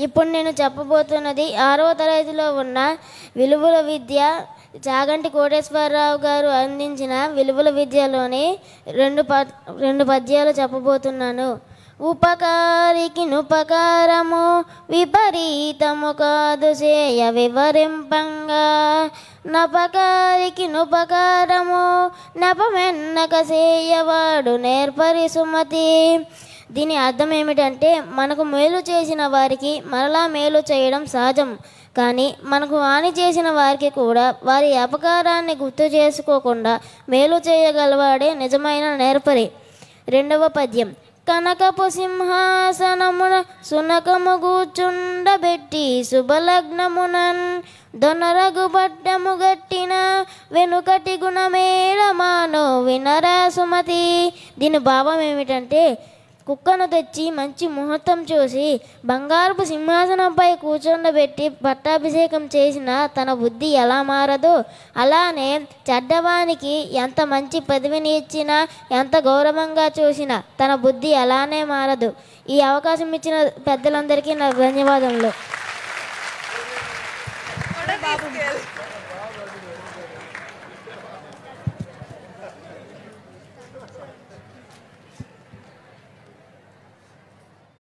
ఇప్పుడు నేను చెప్పబోతున్నది 6వ తరగతిలో ఉన్న విలువల విద్య చాగంటి కోటేశ్వరరావు గారు అందించిన విలువల విద్యలోని రెండు పద్యాలు చెప్పబోతున్నాను. ఉపకారికి నుపకారము విపరీతము కాదు చేయ వివరింపంగా, నపకారికి నుపకారము నపమెన్నక చేయవాడు నేర్పరి సుమతి. దీని అర్థం ఏమిటంటే, మనకు మేలు చేసిన వారికి మరలా మేలు చేయడం సహజం, కానీ మనకు హాని చేసిన వారికి కూడా వారి అపకారాన్ని గుర్తు చేసుకోకుండా మేలు చేయగలవాడే నిజమైన నేర్పరి. 2వ పద్యం. కనకపు సింహాసనమున సునకము కూర్చుండబెట్టి శుభలగ్నమునన్ దొనరగు బట్టము గట్టిన వెనుకటి గుణమేళమానో వినరా సుమతి. దీని భావం ఏమిటంటే, కుక్కను తెచ్చి మంచి ముహూర్తం చూసి బంగారపు సింహాసనంపై కూర్చోబెట్టి పట్టాభిషేకం చేసిన తన బుద్ధి ఎలా మారదో, అలానే చెడ్డవానికి ఎంత మంచి పదవిని ఇచ్చినా ఎంత గౌరవంగా చూసినా తన బుద్ధి అలానే మారదు. ఈ అవకాశం ఇచ్చిన పెద్దలందరికీ నా ధన్యవాదములు.